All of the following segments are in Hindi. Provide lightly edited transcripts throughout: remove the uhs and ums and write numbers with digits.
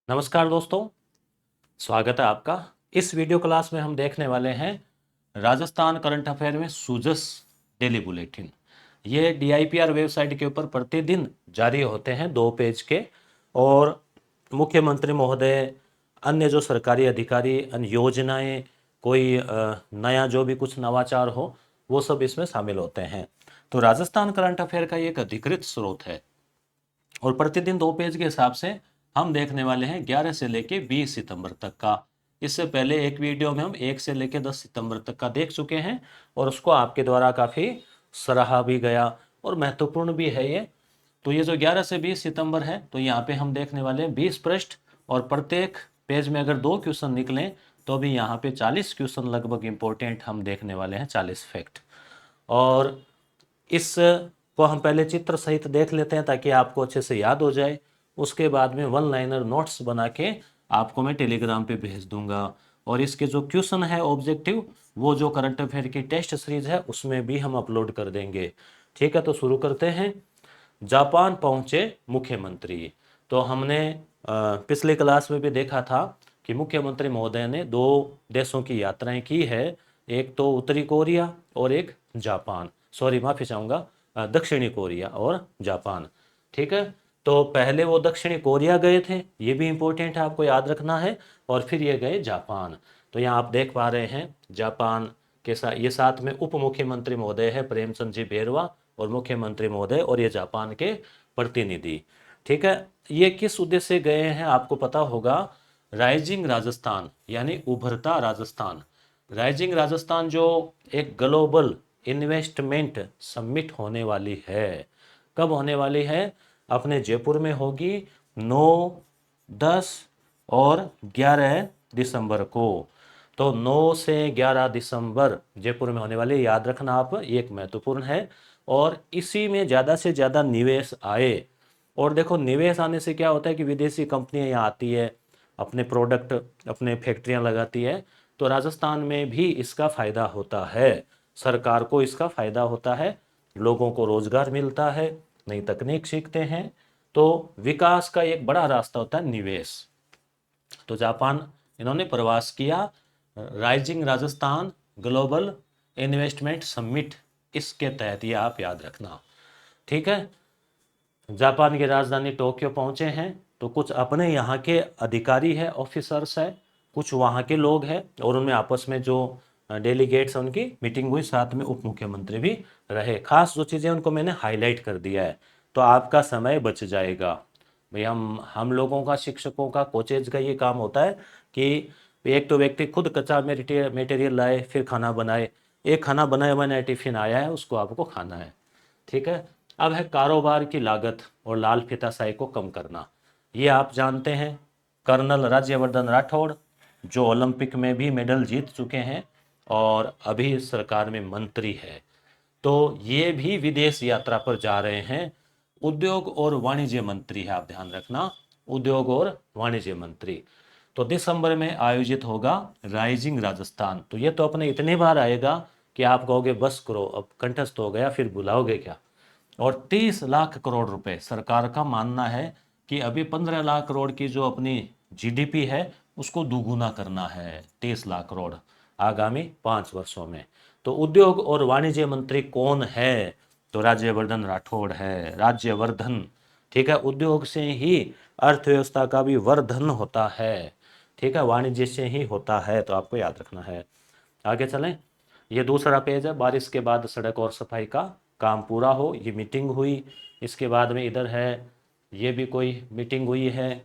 नमस्कार दोस्तों, स्वागत है आपका। इस वीडियो क्लास में हम देखने वाले हैं राजस्थान करंट अफेयर में सूजस डेली बुलेटिन। ये DIPR वेबसाइट के ऊपर प्रतिदिन जारी होते हैं 2 पेज के। और मुख्यमंत्री महोदय, अन्य जो सरकारी अधिकारी, अन्य योजनाएं, कोई नया जो भी कुछ नवाचार हो वो सब इसमें शामिल होते हैं। तो राजस्थान करंट अफेयर का ये एक अधिकृत स्रोत है और प्रतिदिन 2 पेज के हिसाब से हम देखने वाले हैं 11 से लेके 20 सितंबर तक का। इससे पहले एक वीडियो में हम 1 से लेके 10 सितंबर तक का देख चुके हैं और उसको आपके द्वारा काफ़ी सराहा भी गया और महत्वपूर्ण भी है ये। तो ये जो 11 से 20 सितंबर है, तो यहाँ पे हम देखने वाले हैं 20 पृष्ठ और प्रत्येक पेज में अगर 2 क्वेश्चन निकलें तो भी यहाँ पे 40 क्वेश्चन लगभग इंपॉर्टेंट हम देखने वाले हैं, 40 फैक्ट। और इस को हम पहले चित्र सहित देख लेते हैं ताकि आपको अच्छे से याद हो जाए। उसके बाद में वन लाइनर नोट्स बना के आपको मैं टेलीग्राम पे भेज दूंगा। और इसके जो क्वेश्चन है ऑब्जेक्टिव, वो जो करंट अफेयर की टेस्ट सीरीज है उसमें भी हम अपलोड कर देंगे। ठीक है, तो शुरू करते हैं। जापान पहुंचे मुख्यमंत्री। तो हमने पिछले क्लास में भी देखा था कि मुख्यमंत्री महोदय ने 2 देशों की यात्राएं की है, एक तो उत्तरी कोरिया और एक जापान, सॉरी माफी चाहूँगा, दक्षिणी कोरिया और जापान। ठीक है, तो पहले वो दक्षिणी कोरिया गए थे, ये भी इंपॉर्टेंट है, आपको याद रखना है। और फिर ये गए जापान। तो यहाँ आप देख पा रहे हैं जापान के साथ ये साथ में उप मुख्यमंत्री महोदय है प्रेमचंद जी बेरवा और मुख्यमंत्री महोदय और ये जापान के प्रतिनिधि। ठीक है, ये किस उद्देश्य से गए हैं आपको पता होगा। राइजिंग राजस्थान यानी उभरता राजस्थान। राइजिंग राजस्थान जो एक ग्लोबल इन्वेस्टमेंट समिट होने वाली है, कब होने वाली है? अपने जयपुर में होगी 9, 10 और 11 दिसंबर को। तो 9 से 11 दिसंबर जयपुर में होने वाली, याद रखना आप, ये एक महत्वपूर्ण है। और इसी में ज़्यादा से ज़्यादा निवेश आए। और देखो, निवेश आने से क्या होता है कि विदेशी कंपनियां यहाँ आती है, अपने प्रोडक्ट, अपने फैक्ट्रियां लगाती है। तो राजस्थान में भी इसका फायदा होता है, सरकार को इसका फायदा होता है, लोगों को रोजगार मिलता है, नई तकनीक सीखते हैं। तो विकास का एक बड़ा रास्ता होता है निवेश। तो जापान इन्होंने प्रवास किया, rising Rajasthan global investment summit, इसके तहत ये आप याद रखना। ठीक है, जापान की राजधानी टोक्यो पहुंचे हैं। तो कुछ अपने यहाँ के अधिकारी है, ऑफिसर्स है, कुछ वहाँ के लोग हैं और उनमें आपस में जो डेलीगेट्स हैं उनकी मीटिंग हुई, साथ में उप मुख्यमंत्री भी रहे। खास जो चीज़ें उनको मैंने हाईलाइट कर दिया है, तो आपका समय बच जाएगा। भाई हम लोगों का, शिक्षकों का, कोचेज का ये काम होता है कि एक तो व्यक्ति खुद कच्चा मटेरियल लाए फिर खाना बनाए। एक खाना बनाया हुआ नया टिफिन आया है, उसको आपको खाना है। ठीक है, अब है कारोबार की लागत और लाल फीताशाही को कम करना। ये आप जानते हैं, कर्नल राज्यवर्धन राठौड़ जो ओलंपिक में भी मेडल जीत चुके हैं और अभी सरकार में मंत्री है, तो ये भी विदेश यात्रा पर जा रहे हैं। उद्योग और वाणिज्य मंत्री है, आप ध्यान रखना, उद्योग और वाणिज्य मंत्री। तो दिसंबर में आयोजित होगा राइजिंग राजस्थान। तो ये तो अपने इतने बार आएगा कि आप कहोगे बस करो, अब कंठस्थ हो गया, फिर बुलाओगे क्या। और 30 लाख करोड़ रुपए सरकार का मानना है कि अभी 15 लाख करोड़ की जो अपनी GDP है उसको दुगुना करना है, 30 लाख करोड़ आगामी 5 वर्षों में। तो उद्योग और वाणिज्य मंत्री कौन है? तो राज्यवर्धन राठौड़ है, राज्यवर्धन। ठीक है, उद्योग से ही अर्थव्यवस्था का भी वर्धन होता है। ठीक है, वाणिज्य से ही होता है, तो आपको याद रखना है। आगे चलें। ये दूसरा पेज है, बारिश के बाद सड़क और सफाई का काम पूरा हो, ये मीटिंग हुई। इसके बाद में इधर है, ये भी कोई मीटिंग हुई है।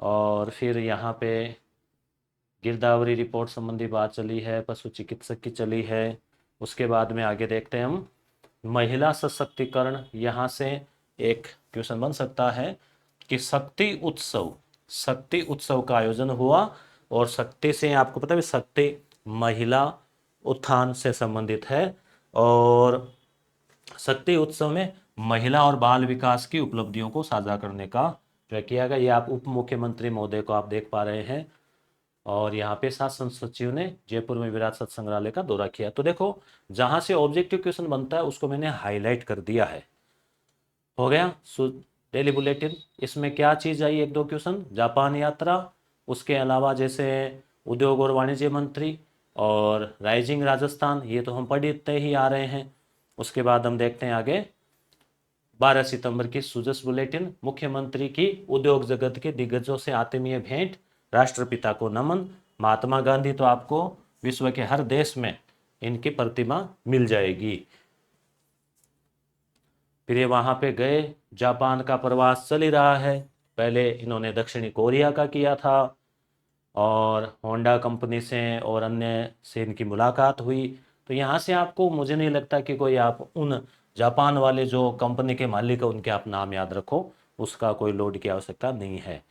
और फिर यहाँ पे गिरदावरी रिपोर्ट संबंधी बात चली है, पशु चिकित्सक की चली है। उसके बाद में आगे देखते हैं हम, महिला सशक्तिकरण। यहाँ से एक क्वेश्चन बन सकता है कि शक्ति उत्सव का आयोजन हुआ। और शक्ति से आपको पता है, शक्ति महिला उत्थान से संबंधित है। और शक्ति उत्सव में महिला और बाल विकास की उपलब्धियों को साझा करने का जो किया गया, ये आप उप मुख्यमंत्री महोदय को आप देख पा रहे हैं। और यहाँ पे शासन सचिव ने जयपुर में विरासत संग्रहालय का दौरा किया। तो देखो, जहां से ऑब्जेक्टिव क्वेश्चन बनता है उसको मैंने हाईलाइट कर दिया है। हो गया। Daily bulletin. इसमें क्या चीज़ आई, एक दो क्वेश्चन, जापान यात्रा, उसके अलावा जैसे उद्योग और वाणिज्य मंत्री और राइजिंग राजस्थान, ये तो हम पढ़ते ही आ रहे हैं। उसके बाद हम देखते हैं आगे 12 सितंबर की सुजस बुलेटिन, मुख्यमंत्री की उद्योग जगत के दिग्गजों से आत्मीय भेंट, राष्ट्रपिता को नमन। महात्मा गांधी तो आपको विश्व के हर देश में इनकी प्रतिमा मिल जाएगी। फिर ये वहाँ पे गए, जापान का प्रवास चल ही रहा है। पहले इन्होंने दक्षिणी कोरिया का किया था और होंडा कंपनी से और अन्य से इनकी मुलाकात हुई। तो यहाँ से आपको, मुझे नहीं लगता कि कोई आप उन जापान वाले जो कंपनी के मालिक है उनके आप नाम याद रखो, उसका कोई लोड की आवश्यकता नहीं है।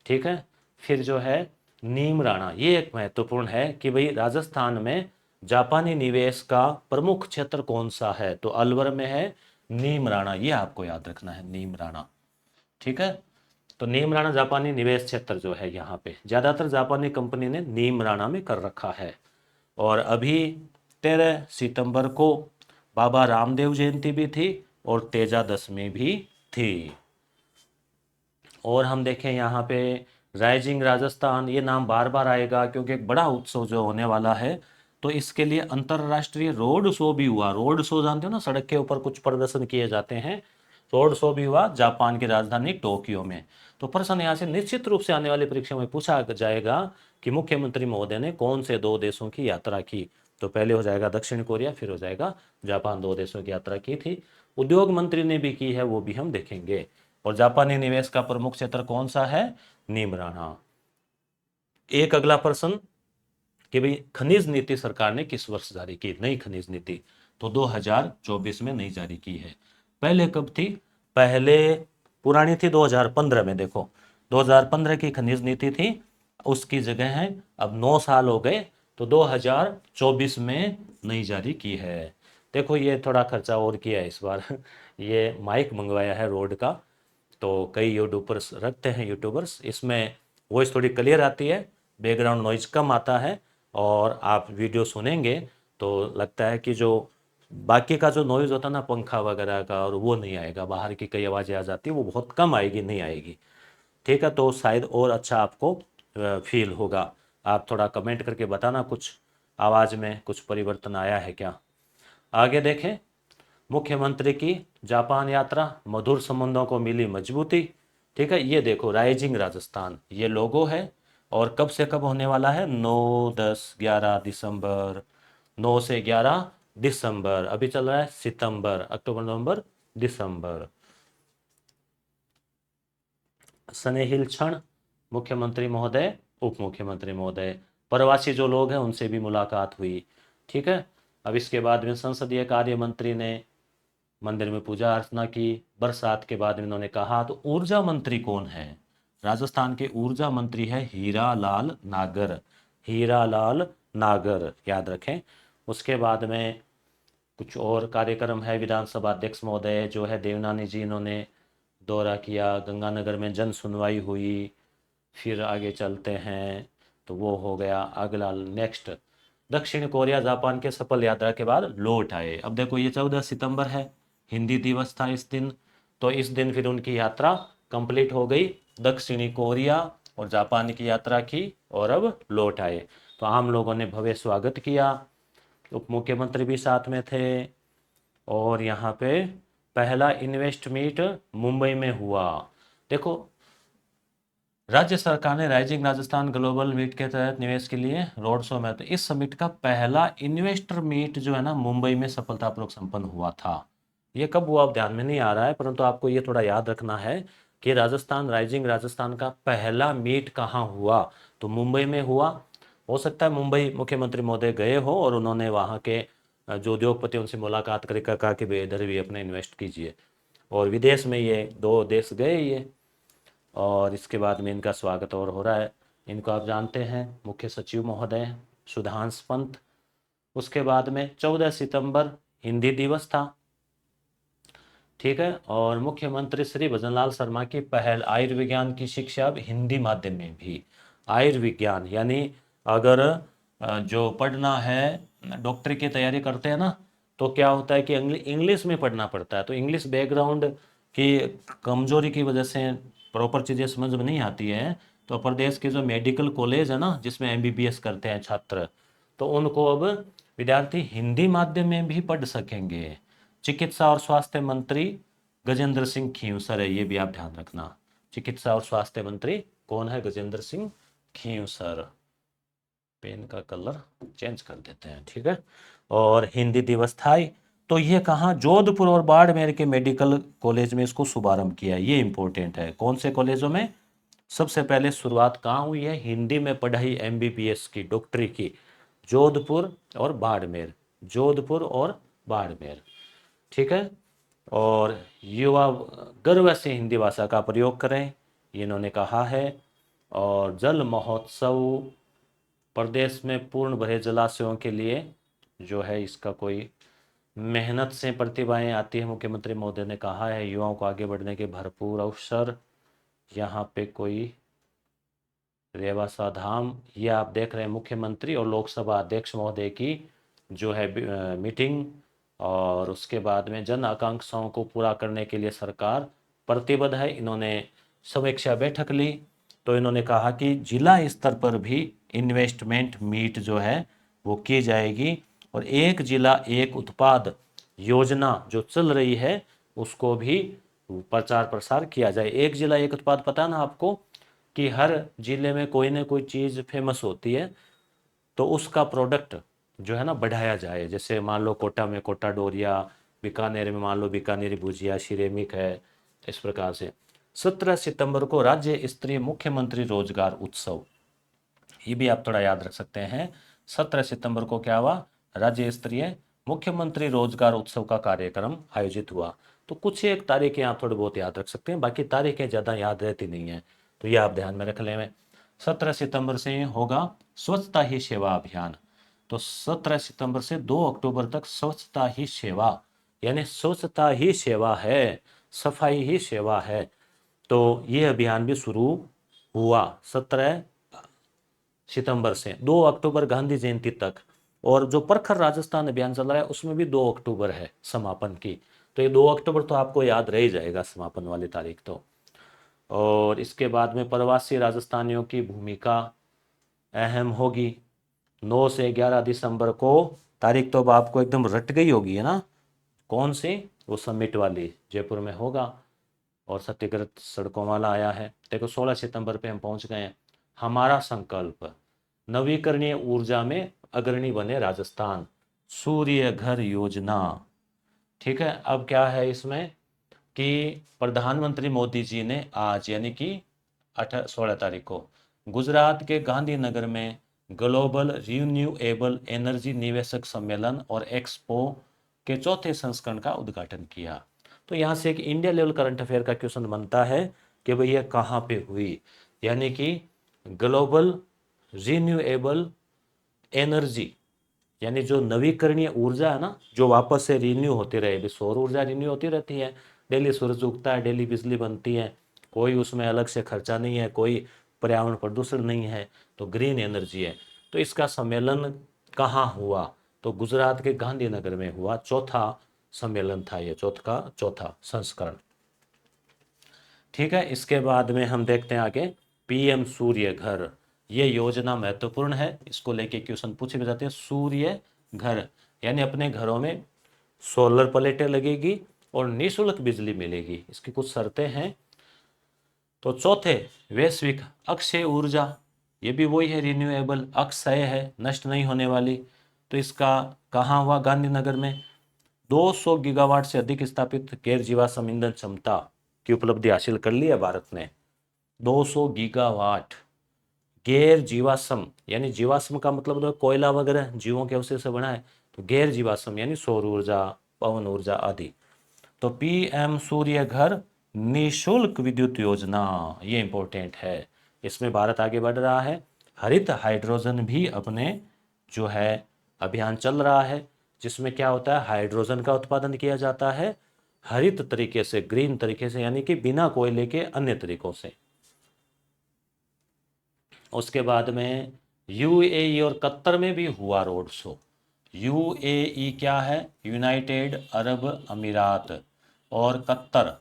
ठीक है। फिर जो है नीम राणा, ये एक महत्वपूर्ण है कि भाई राजस्थान में जापानी निवेश का प्रमुख क्षेत्र कौन सा है, तो अलवर में है नीम राणा, ये आपको याद रखना है, नीम राणा। ठीक है। तो नीम राणा जापानी निवेश क्षेत्र जो है, यहाँ पे ज़्यादातर जापानी कंपनी ने नीम राणा में कर रखा है। और अभी 13 सितंबर को बाबा रामदेव जयंती भी थी और तेजा दशमी भी थी। और हम देखें यहाँ पे राइजिंग राजस्थान, ये नाम बार बार आएगा क्योंकि एक बड़ा उत्सव जो होने वाला है, तो इसके लिए अंतर्राष्ट्रीय रोड शो भी हुआ। रोड शो जानते हो ना, सड़क के ऊपर कुछ प्रदर्शन किए जाते हैं, रोड शो भी हुआ जापान की राजधानी टोक्यो में। तो प्रश्न यहाँ से निश्चित रूप से आने वाली परीक्षा में पूछा जाएगा कि मुख्यमंत्री महोदय ने कौन से दो देशों की यात्रा की। तो पहले हो जाएगा दक्षिण कोरिया, फिर हो जाएगा जापान, दो देशों की यात्रा की थी। उद्योग मंत्री ने भी की है, वो भी हम देखेंगे। और जापानी निवेश का प्रमुख क्षेत्र कौन सा है, नीमराणा। एक अगला प्रश्न कि भाई खनिज नीति सरकार ने किस वर्ष जारी की, नई खनिज नीति, तो 2024 में नई जारी की है। पहले कब थी, पहले पुरानी थी 2015 में। देखो 2015 की खनिज नीति थी, उसकी जगह है अब 9 साल हो गए, तो 2024 में नई जारी की है। देखो ये थोड़ा खर्चा और किया है इस बार ये माइक मंगवाया है रोड का, तो कई यूट्यूबर्स रखते हैं, यूट्यूबर्स, इसमें वॉइस थोड़ी क्लियर आती है, बैकग्राउंड नॉइज कम आता है, और आप वीडियो सुनेंगे तो लगता है कि जो बाकी का जो नॉइज़ होता है ना, पंखा वगैरह का, और वो नहीं आएगा, बाहर की कई आवाज़ें आ जाती है, वो बहुत कम आएगी, नहीं आएगी। ठीक है, तो शायद और अच्छा आपको फील होगा। आप थोड़ा कमेंट करके बताना कुछ आवाज़ में कुछ परिवर्तन आया है क्या। आगे देखें, मुख्यमंत्री की जापान यात्रा, मधुर संबंधों को मिली मजबूती। ठीक है, ये देखो राइजिंग राजस्थान, ये लोगो है, और कब से कब होने वाला है, 9, 10, 11 दिसंबर, 9 से 11 दिसंबर, अभी चल रहा है सितंबर, अक्टूबर, नवंबर, दिसंबर। स्नेहिल क्षण, मुख्यमंत्री महोदय, उप मुख्यमंत्री महोदय, प्रवासी जो लोग हैं उनसे भी मुलाकात हुई। ठीक है। अब इसके बाद में संसदीय कार्य मंत्री ने मंदिर में पूजा अर्चना की। बरसात के बाद में इन्होंने कहा, तो ऊर्जा मंत्री कौन है, राजस्थान के ऊर्जा मंत्री है हीरा लाल नागर, हीरा लाल नागर, याद रखें। उसके बाद में कुछ और कार्यक्रम है, विधानसभा अध्यक्ष महोदय जो है देवनानी जी, इन्होंने दौरा किया, गंगानगर में जन सुनवाई हुई। फिर आगे चलते हैं, तो वो हो गया अगला, नेक्स्ट दक्षिण कोरिया जापान के सफल यात्रा के बाद लौट आए। अब देखो ये 14 सितंबर है, हिंदी दिवस था इस दिन, तो इस दिन फिर उनकी यात्रा कंप्लीट हो गई, दक्षिणी कोरिया और जापान की यात्रा की, और अब लौट आए। तो आम लोगों ने भव्य स्वागत किया, उप मुख्यमंत्री भी साथ में थे। और यहाँ पे पहला इन्वेस्ट मीट मुंबई में हुआ। देखो राज्य सरकार ने राइजिंग राजस्थान ग्लोबल मीट के तहत निवेश के लिए रोड शो में, तो इस समिट का पहला इन्वेस्टर मीट जो है ना मुंबई में सफलतापूर्वक संपन्न हुआ था। ये कब हुआ अब ध्यान में नहीं आ रहा है, परंतु आपको ये थोड़ा याद रखना है कि राजस्थान, राइजिंग राजस्थान का पहला मीट कहाँ हुआ, तो मुंबई में हुआ। हो सकता है मुंबई मुख्यमंत्री महोदय गए हो और उन्होंने वहाँ के जो उद्योगपति उनसे मुलाकात करके कहा कि भाई इधर भी अपने इन्वेस्ट कीजिए, और विदेश में ये दो देश गए ये। और इसके बाद में इनका स्वागत और हो रहा है। इनको आप जानते हैं, मुख्य सचिव महोदय सुधांश पंत। उसके बाद में 14 सितंबर हिंदी दिवस था। ठीक है, और मुख्यमंत्री श्री भजनलाल शर्मा की पहल, आयुर्विज्ञान की शिक्षा अब हिंदी माध्यम में भी। आयुर्विज्ञान यानी अगर जो पढ़ना है, डॉक्टरी की तैयारी करते हैं ना, तो क्या होता है कि इंग्लिश में पढ़ना पड़ता है, तो इंग्लिश बैकग्राउंड कि कमजोरी की वजह से प्रॉपर चीज़ें समझ में नहीं आती है, तो प्रदेश के जो मेडिकल कॉलेज है ना, जिसमें एमबीबीएस करते हैं छात्र, तो उनको अब विद्यार्थी हिंदी माध्यम में भी पढ़ सकेंगे। चिकित्सा और स्वास्थ्य मंत्री गजेंद्र सिंह खींवसर है, ये भी आप ध्यान रखना। चिकित्सा और स्वास्थ्य मंत्री कौन है? गजेंद्र सिंह खींवसर। पेन का कलर चेंज कर देते हैं, ठीक है। और हिंदी दिवस था। तो ये कहाँ? जोधपुर और बाड़मेर के मेडिकल कॉलेज में इसको शुभारंभ किया, ये इंपॉर्टेंट है। कौन से कॉलेजों में? सबसे पहले शुरुआत कहाँ हुई है? हिंदी में पढ़ाई एमबीबीएस की, डॉक्टरी की, जोधपुर और बाड़मेर। जोधपुर और बाड़मेर, ठीक है। और युवा गर्व से हिंदी भाषा का प्रयोग करें, ये इन्होंने कहा है। और जल महोत्सव, प्रदेश में पूर्ण भरे जलाशयों के लिए जो है इसका कोई मेहनत से प्रतिभाएं आती है, मुख्यमंत्री महोदय ने कहा है। युवाओं को आगे बढ़ने के भरपूर अवसर, यहाँ पे कोई रेवासा धाम, ये आप देख रहे हैं मुख्यमंत्री और लोकसभा अध्यक्ष महोदय की जो है मीटिंग। और उसके बाद में जन आकांक्षाओं को पूरा करने के लिए सरकार प्रतिबद्ध है। इन्होंने समीक्षा बैठक ली, तो इन्होंने कहा कि जिला स्तर पर भी इन्वेस्टमेंट मीट जो है वो की जाएगी, और एक जिला एक उत्पाद योजना जो चल रही है उसको भी प्रचार प्रसार किया जाए। एक जिला एक उत्पाद, पता है ना आपको कि हर जिले में कोई ना कोई चीज़ फेमस होती है, तो उसका प्रोडक्ट जो है ना बढ़ाया जाए। जैसे मान लो कोटा में कोटा डोरिया, बीकानेर में मान लो बीकानेरी भुजिया, सिरेमिक है, इस प्रकार से। 17 सितंबर को राज्य स्तरीय मुख्यमंत्री रोजगार उत्सव, ये भी आप थोड़ा याद रख सकते हैं। 17 सितंबर को क्या हुआ? राज्य स्तरीय मुख्यमंत्री रोजगार उत्सव का कार्यक्रम आयोजित हुआ। तो कुछ एक तारीखें आप थोड़े बहुत याद रख सकते हैं, बाकी तारीखें ज़्यादा याद रहती नहीं है, तो ये आप ध्यान में रख लें। 17 सितंबर से होगा स्वच्छता ही सेवा अभियान। तो 17 सितंबर से 2 अक्टूबर तक स्वच्छता ही सेवा, यानी स्वच्छता ही सेवा है, सफाई ही सेवा है। तो ये अभियान भी शुरू हुआ 17 सितंबर से 2 अक्टूबर गांधी जयंती तक। और जो प्रखर राजस्थान अभियान चल रहा है उसमें भी 2 अक्टूबर है समापन की। तो ये 2 अक्टूबर तो आपको याद रह ही जाएगा, समापन वाली तारीख तो। और इसके बाद में प्रवासी राजस्थानियों की भूमिका अहम होगी। 9 से 11 दिसंबर को, तारीख तो अब आपको एकदम रट गई होगी है ना, कौन सी? वो समिट वाली जयपुर में होगा। और सत्याग्रह सड़कों वाला आया है। देखो 16 सितंबर पे हम पहुंच गए हैं। हमारा संकल्प, नवीकरणीय ऊर्जा में अग्रणी बने राजस्थान, सूर्य घर योजना, ठीक है। अब क्या है इसमें कि प्रधानमंत्री मोदी जी ने आज यानी कि 16 तारीख को गुजरात के गांधीनगर में ग्लोबल रिन्यूएबल एनर्जी निवेशक सम्मेलन और एक्सपो के चौथे संस्करण का उद्घाटन किया। तो यहाँ से एक इंडिया लेवल करंट अफेयर का क्वेश्चन बनता है कि भाई ये कहाँ पे हुई, यानी कि ग्लोबल रिन्यूएबल एनर्जी, यानी जो नवीकरणीय ऊर्जा है ना, जो वापस से रिन्यू होती रहे। अभी सौर ऊर्जा रिन्यू होती रहती है, डेली सूरज उगता है, डेली बिजली बनती है, कोई उसमें अलग से खर्चा नहीं है, कोई पर्यावरण प्रदूषण नहीं है, तो ग्रीन एनर्जी है। तो इसका सम्मेलन कहाँ हुआ? तो गुजरात के गांधीनगर में हुआ। चौथा सम्मेलन था ये, चौथा संस्करण, ठीक है। इसके बाद में हम देखते हैं आगे पीएम सूर्य घर, ये योजना महत्वपूर्ण है, इसको लेके क्वेश्चन पूछे भी जाते हैं। सूर्य घर यानी अपने घरों में सोलर प्लेटें लगेगी और निःशुल्क बिजली मिलेगी, इसकी कुछ शर्तें हैं। तो चौथे वैश्विक अक्षय ऊर्जा, ये भी वही है, रिन्यूएबल, अक्षय है, नष्ट नहीं होने वाली। तो इसका कहाँ हुआ? गांधीनगर में। 200 गीगावाट से अधिक स्थापित गैर जीवाश्म ईंधन क्षमता की उपलब्धि हासिल कर ली है भारत ने। 200 गीगावाट गैर जीवाश्म, यानी जीवाश्म का मतलब तो कोयला वगैरह जीवों के अवशेष से बना है, तो गैर जीवाश्म यानी सौर ऊर्जा, पवन ऊर्जा आदि। तो पीएम सूर्य घर निःशुल्क विद्युत योजना, ये इंपॉर्टेंट है, इसमें भारत आगे बढ़ रहा है। हरित हाइड्रोजन भी अपने जो है अभियान चल रहा है, जिसमें क्या होता है, हाइड्रोजन का उत्पादन किया जाता है हरित तरीके से, ग्रीन तरीके से, यानी कि बिना कोयले के अन्य तरीकों से। उसके बाद में यूएई और कतर में भी हुआ रोड शो। यूएई क्या है? यूनाइटेड अरब अमीरात, और कतर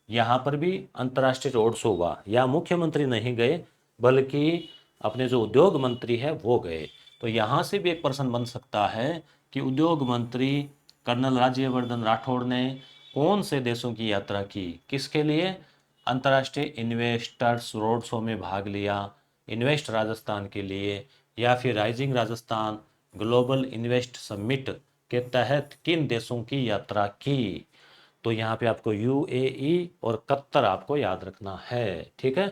यहाँ पर भी अंतर्राष्ट्रीय रोड शो हुआ, या मुख्यमंत्री नहीं गए बल्कि अपने जो उद्योग मंत्री है वो गए। तो यहाँ से भी एक प्रश्न बन सकता है कि उद्योग मंत्री कर्नल राज्यवर्धन राठौड़ ने कौन से देशों की यात्रा की, किसके लिए? अंतर्राष्ट्रीय इन्वेस्टर्स रोड शो में भाग लिया, इन्वेस्ट राजस्थान के लिए, या फिर rising Rajasthan global invest summit के तहत किन देशों की यात्रा की? तो यहाँ पे आपको यूएई और कतर आपको याद रखना है, ठीक है।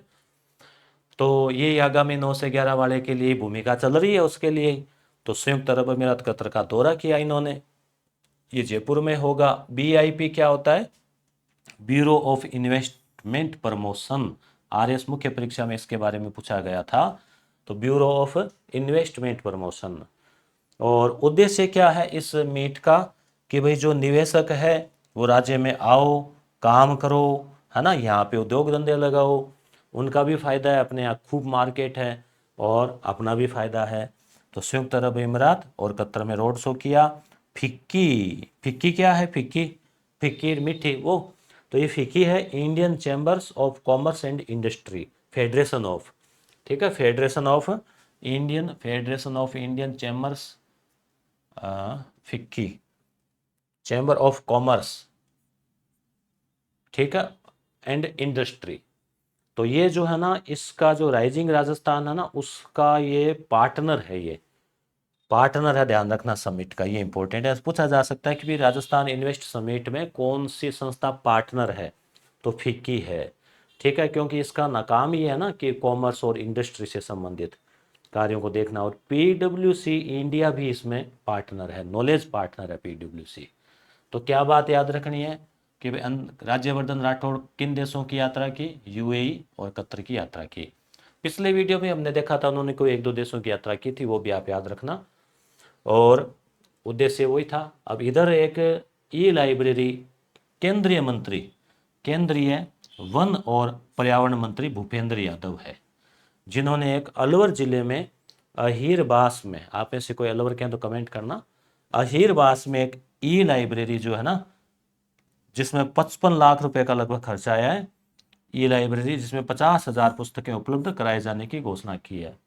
तो ये आगामी 9 से 11 वाले के लिए भूमिका चल रही है उसके लिए। तो संयुक्त अरब अमीरात कतर का दौरा किया इन्होंने, ये जयपुर में होगा। बीआईपी क्या होता है? Bureau of investment promotion, RS मुख्य परीक्षा में इसके बारे में पूछा गया था। तो ब्यूरो ऑफ इन्वेस्टमेंट प्रमोशन। और उद्देश्य क्या है इस मीट का? कि भाई जो निवेशक है वो राज्य में आओ, काम करो, है ना, यहाँ पे उद्योग धंधे लगाओ, उनका भी फायदा है, अपने यहाँ खूब मार्केट है और अपना भी फायदा है। तो संयुक्त अरब अमीरात और कतर में रोड शो किया। फिक्की, फिक्की क्या है? फिक्की, फिक्की मीठी वो। तो ये फिक्की है Indian chambers of commerce and industry federation of, ठीक है, federation of Indian chambers, FICCI chamber of commerce, ठीक है, एंड इंडस्ट्री। तो ये जो है ना, इसका जो राइजिंग राजस्थान है ना, उसका ये पार्टनर है, ये पार्टनर है, ध्यान रखना समिट का, ये इंपॉर्टेंट है। पूछा जा सकता है कि भी राजस्थान इन्वेस्ट समिट में कौन सी संस्था पार्टनर है? तो फिक्की है, ठीक है, क्योंकि इसका नाकाम ही है ना कि कॉमर्स और इंडस्ट्री से संबंधित कार्यों को देखना। और पीडब्ल्यूसी इंडिया भी इसमें पार्टनर है, नॉलेज पार्टनर है पीडब्ल्यूसी। तो क्या बात याद रखनी है कि राज्यवर्धन राठौड़ किन देशों की यात्रा की? यूएई और कतर की यात्रा की। पिछले वीडियो में हमने देखा था उन्होंने कोई 1-2 देशों की यात्रा की थी, वो भी आप याद रखना, और उद्देश्य वही था। अब इधर एक ई लाइब्रेरी, केंद्रीय वन और पर्यावरण मंत्री भूपेंद्र यादव है, जिन्होंने एक अलवर जिले में अहीरबास में, आप में से कोई अलवर के हैं तो कमेंट करना, अहीरबास में एक ई लाइब्रेरी जो है ना, जिसमें 55 लाख रुपए का लगभग खर्चा आया है, ई लाइब्रेरी जिसमें 50,000 पुस्तकें उपलब्ध कराए जाने की घोषणा की है।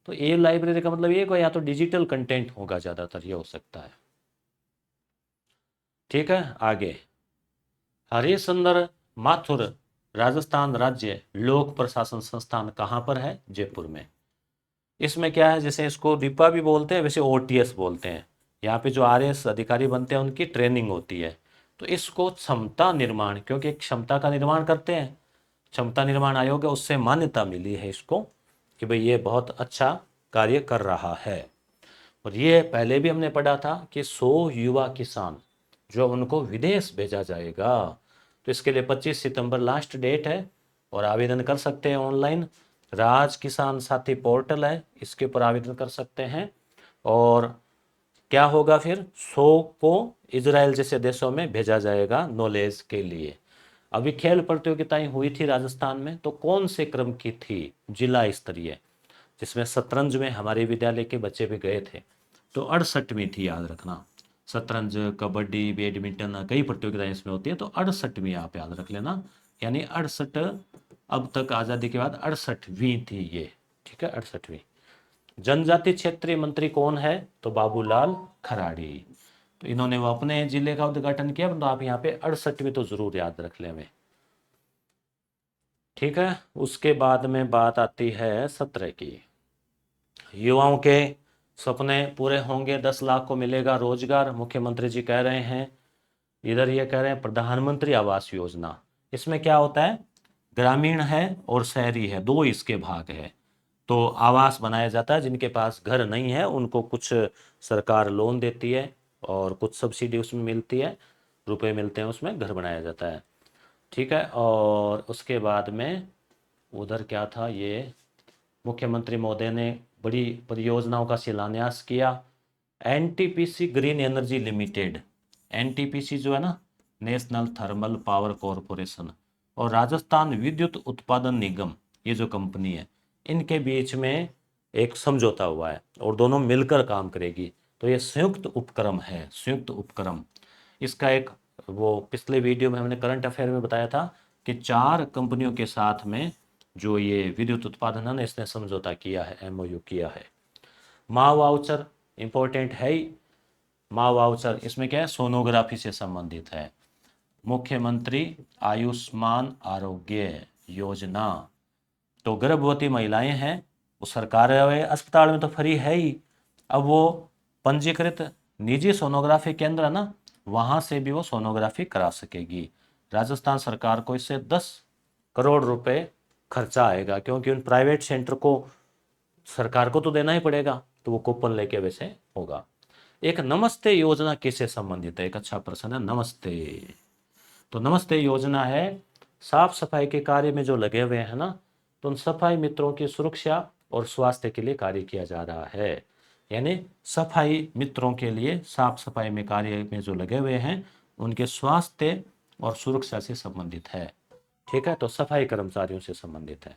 तो ई लाइब्रेरी का मतलब ये कोई या तो डिजिटल कंटेंट होगा, ज़्यादातर ये हो सकता है, ठीक है। आगे, हरिश्चंद्र माथुर राजस्थान राज्य लोक प्रशासन संस्थान कहाँ पर है? जयपुर में। इसमें क्या है, जैसे इसको रिपा भी बोलते हैं, वैसे ओटीएस बोलते हैं। यहाँ पे जो आरएस अधिकारी बनते हैं उनकी ट्रेनिंग होती है। तो इसको क्षमता निर्माण, क्योंकि एक क्षमता का निर्माण करते हैं, क्षमता निर्माण आयोग है, उससे मान्यता मिली है इसको कि भाई ये बहुत अच्छा कार्य कर रहा है। और ये पहले भी हमने पढ़ा था कि 100 युवा किसान जो उनको विदेश भेजा जाएगा। तो इसके लिए 25 सितंबर लास्ट डेट है और आवेदन कर सकते हैं ऑनलाइन। राज किसान साथी पोर्टल है, इसके ऊपर आवेदन कर सकते हैं। और क्या होगा फिर? 100 को इजराइल जैसे देशों में भेजा जाएगा नॉलेज के लिए। अभी खेल प्रतियोगिताएं हुई थी राजस्थान में, तो कौन से क्रम की थी? जिला स्तरीय, जिसमें शतरंज में हमारे विद्यालय के बच्चे भी गए थे। तो 68वीं थी, याद रखना। शतरंज, कबड्डी, बैडमिंटन, कई प्रतियोगिताएं इसमें होती है, तो 68वीं आप याद रख लेना। यानी 68, अब तक आज़ादी के बाद 68वीं थी ये, ठीक है, 68वीं। जनजाति क्षेत्रीय मंत्री कौन है? तो बाबूलाल खराड़ी। तो इन्होंने वो अपने जिले का उद्घाटन किया, तो आप यहाँ पे 68वीं तो जरूर याद रख ले हमें, ठीक है। उसके बाद में बात आती है 17 की। युवाओं के सपने पूरे होंगे, 10 लाख को मिलेगा रोजगार, मुख्यमंत्री जी कह रहे हैं। इधर ये कह रहे हैं प्रधानमंत्री आवास योजना। इसमें क्या होता है? ग्रामीण है और शहरी है, दो इसके भाग है। तो आवास बनाया जाता है, जिनके पास घर नहीं है उनको कुछ सरकार लोन देती है और कुछ सब्सिडी उसमें मिलती है, रुपए मिलते हैं, उसमें घर बनाया जाता है, ठीक है। और उसके बाद में उधर क्या था, ये मुख्यमंत्री महोदय ने बड़ी परियोजनाओं का शिलान्यास किया। NTPC green energy limited, NTPC जो है ना, नेशनल थर्मल पावर कॉरपोरेशन, और राजस्थान विद्युत उत्पादन निगम, ये जो कंपनी है, इनके बीच में एक समझौता हुआ है और दोनों मिलकर काम करेगी। तो ये संयुक्त उपक्रम है, संयुक्त उपक्रम। इसका एक वो पिछले वीडियो में हमने करंट अफेयर में बताया था कि 4 कंपनियों के साथ में जो ये विद्युत उत्पादन है ना, इसने समझौता किया है, एमओयू किया है। माँ वाउचर इंपॉर्टेंट है ही। माँ वाउचर इसमें क्या है, सोनोग्राफी से संबंधित है। मुख्यमंत्री आयुष्मान आरोग्य योजना, तो गर्भवती महिलाएं हैं वो सरकारी अस्पताल में तो फ्री है ही, अब वो पंजीकृत निजी सोनोग्राफी केंद्र है ना, वहाँ से भी वो सोनोग्राफी करा सकेगी। राजस्थान सरकार को इससे 10 करोड़ रुपए खर्चा आएगा, क्योंकि उन प्राइवेट सेंटर को सरकार को तो देना ही पड़ेगा, तो वो कूपन लेके वैसे होगा। एक नमस्ते योजना किससे संबंधित है, एक अच्छा प्रश्न है, नमस्ते। तो नमस्ते योजना है साफ सफाई के कार्य में जो लगे हुए हैं ना, तो उन सफाई मित्रों की सुरक्षा और स्वास्थ्य के लिए कार्य किया जा रहा है। यानी सफाई मित्रों के लिए साफ सफाई में कार्य में जो लगे हुए हैं उनके स्वास्थ्य और सुरक्षा से संबंधित है। ठीक है, तो सफाई कर्मचारियों से संबंधित है।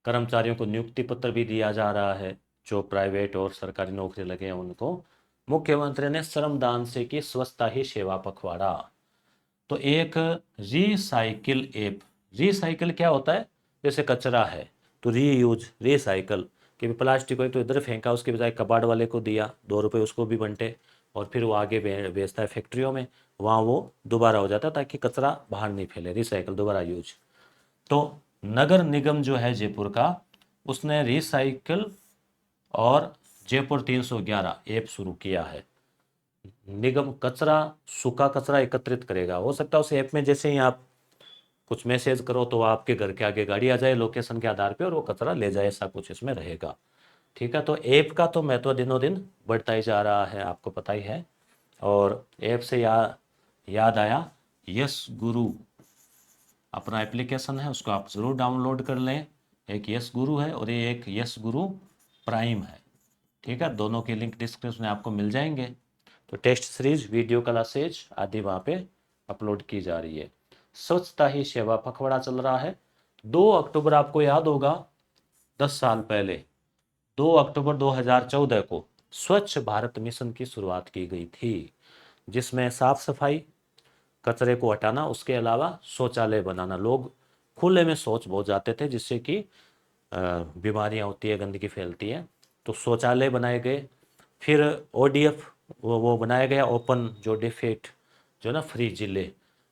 कर्मचारियों को नियुक्ति पत्र भी दिया जा रहा है, जो प्राइवेट और सरकारी नौकरी लगे हैं उनको। मुख्यमंत्री ने श्रमदान से की स्वच्छता ही सेवा पखवाड़ा। तो एक रीसाइकिल ऐप, रीसाइकिल क्या होता है, जैसे कचरा है तो रीयूज रीसाइकिल, कि प्लास्टिक को तो इधर फेंका, उसके बजाय कबाड़ वाले को दिया, 2 रुपये उसको भी बंटे, और फिर वो आगे बेचता है फैक्ट्रियों में, वहाँ वो दोबारा हो जाता है ताकि कचरा बाहर नहीं फैले, रिसाइकिल दोबारा यूज। तो नगर निगम जो है जयपुर का, उसने रिसाइकिल और जयपुर 311 ऐप शुरू किया है। निगम कचरा, सूखा कचरा एकत्रित करेगा। हो सकता है उस ऐप में जैसे ही आप कुछ मैसेज करो तो आपके घर के आगे गाड़ी आ जाए लोकेशन के आधार पे और वो कचरा ले जाए, ऐसा कुछ इसमें रहेगा। ठीक है, तो ऐप का तो महत्व दिनों दिन बढ़ता ही जा रहा है, आपको पता ही है। और ऐप से याद आया, यस गुरु अपना एप्लीकेशन है, उसको आप ज़रूर डाउनलोड कर लें। एक यस गुरु है और ये एक यस गुरु प्राइम है। ठीक है, दोनों के लिंक डिस्क्रिप्शन में आपको मिल जाएंगे। तो टेस्ट सीरीज, वीडियो क्लासेज आदि वहाँ पे अपलोड की जा रही है। स्वच्छता ही सेवा पखवाड़ा चल रहा है। 2 अक्टूबर आपको याद होगा, 10 साल पहले 2 अक्टूबर 2014 को स्वच्छ भारत मिशन की शुरुआत की गई थी, जिसमें साफ सफाई, कचरे को हटाना, उसके अलावा शौचालय बनाना। लोग खुले में शौच बहुत जाते थे, जिससे कि बीमारियां होती है, गंदगी फैलती है, तो शौचालय बनाए गए। फिर ओडीएफ वो बनाया गया, ओपन जो डिफेट जो ना फ्री जिले,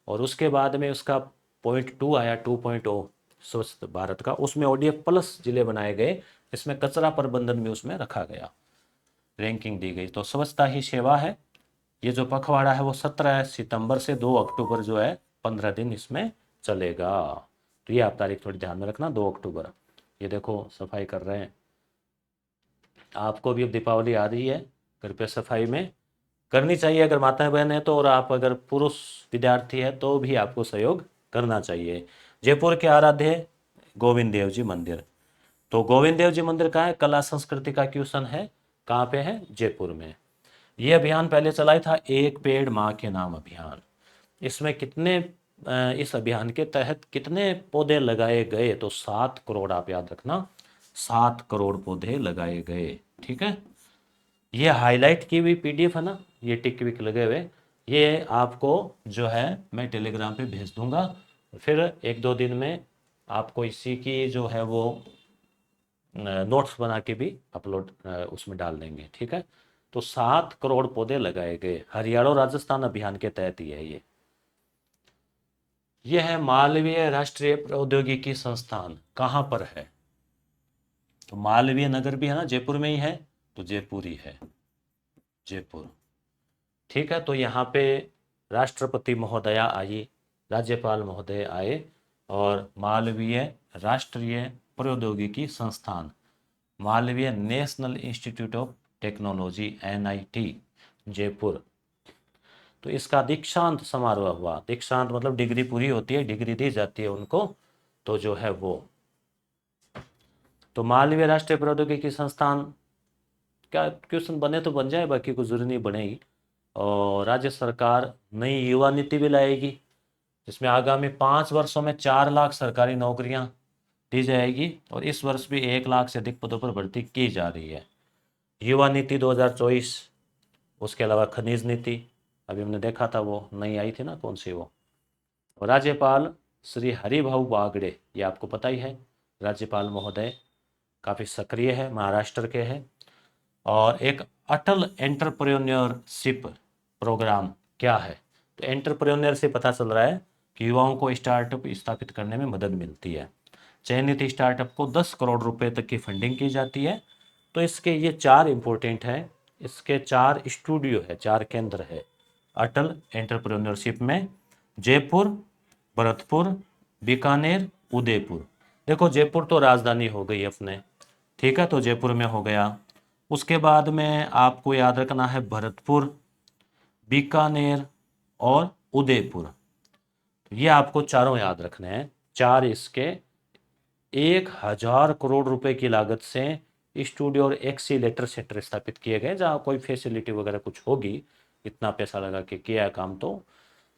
और उसके बाद में उसका .2 आया, 2.0 स्वच्छ भारत का, उसमें ओडीएफ प्लस जिले बनाए गए, इसमें कचरा प्रबंधन भी उसमें रखा गया, रैंकिंग दी गई। तो स्वच्छता ही सेवा है। ये जो पखवाड़ा है वो 17 सितंबर से 2 अक्टूबर जो है 15 दिन इसमें चलेगा। तो ये आप तारीख थोड़ी ध्यान में रखना, 2 अक्टूबर। ये देखो सफाई कर रहे हैं, आपको भी अब दीपावली आ रही है, घर पे सफाई में करनी चाहिए अगर माताएं बहन है तो, और आप अगर पुरुष विद्यार्थी है तो भी आपको सहयोग करना चाहिए। जयपुर के आराध्य गोविंद देव जी मंदिर, तो गोविंद देव जी मंदिर कहाँ है, कला संस्कृति का क्वेश्चन है, कहाँ पे है, जयपुर में। ये अभियान पहले चलाया था, एक पेड़ माँ के नाम अभियान। इसमें कितने इस अभियान के तहत कितने पौधे लगाए गए, तो 7 करोड़, आप याद रखना, 7 करोड़ पौधे लगाए गए। ठीक है, ये हाईलाइट की हुई पीडीएफ है ना, ये टिक विक लगे हुए, ये आपको जो है मैं टेलीग्राम पे भेज दूंगा, फिर 1-2 दिन में आपको इसी की जो है वो नोट्स बना के भी अपलोड उसमें डाल देंगे। ठीक है, तो 7 करोड़ पौधे लगाए गए, हरियाणा राजस्थान अभियान के तहत ही है ये। यह है मालवीय राष्ट्रीय प्रौद्योगिकी संस्थान, कहाँ पर है, तो मालवीय नगर भी है ना, जयपुर में ही है, तो जयपुर ही है, जयपुर। ठीक है, तो यहाँ पे राष्ट्रपति महोदया आई, राज्यपाल महोदय आए, और मालवीय राष्ट्रीय प्रौद्योगिकी संस्थान, Malviya national institute of technology NIT Jaipur, तो इसका दीक्षांत समारोह हुआ। दीक्षांत मतलब डिग्री पूरी होती है, डिग्री दी जाती है उनको, तो जो है वो। तो मालवीय राष्ट्रीय प्रौद्योगिकी संस्थान, क्या क्वेश्चन बने तो बन जाए, बाकी कुछ जरूरी नहीं बनेगी। और राज्य सरकार नई युवा नीति भी लाएगी, जिसमें आगामी 5 वर्षों में 4 लाख सरकारी नौकरियां दी जाएगी, और इस वर्ष भी 1 लाख से अधिक पदों पर भर्ती की जा रही है। युवा नीति 2024, उसके अलावा खनिज नीति, अभी हमने देखा था वो नई आई थी ना, कौन सी वो, और राज्यपाल श्री हरिभाऊ बागड़े, ये आपको पता ही है, राज्यपाल महोदय काफ़ी सक्रिय है, महाराष्ट्र के हैं। और एक अटल एंटरप्रेन्योरशिप प्रोग्राम क्या है? तो एंटरप्रेन्योरशिप पता चल रहा है कि युवाओं को स्टार्टअप स्थापित करने में मदद मिलती है। चयनित स्टार्टअप को 10 करोड़ रुपए तक की फंडिंग की जाती है। तो इसके ये 4 इम्पोर्टेंट हैं, इसके 4 स्टूडियो है, 4 केंद्र है अटल एंटरप्रेन्योरशिप में, जयपुर, भरतपुर, बीकानेर, उदयपुर। देखो जयपुर तो राजधानी हो गई अपने, ठीक है, तो जयपुर में हो गया। उसके बाद में आपको याद रखना है भरतपुर, बीकानेर और उदयपुर। ये आपको चारों याद रखने हैं। 4 इसके 1,000 करोड़ रुपए की लागत से स्टूडियो और एक्सीलेटर सेंटर स्थापित किए गए, जहाँ कोई फैसिलिटी वगैरह कुछ होगी, इतना पैसा लगा के किया है काम।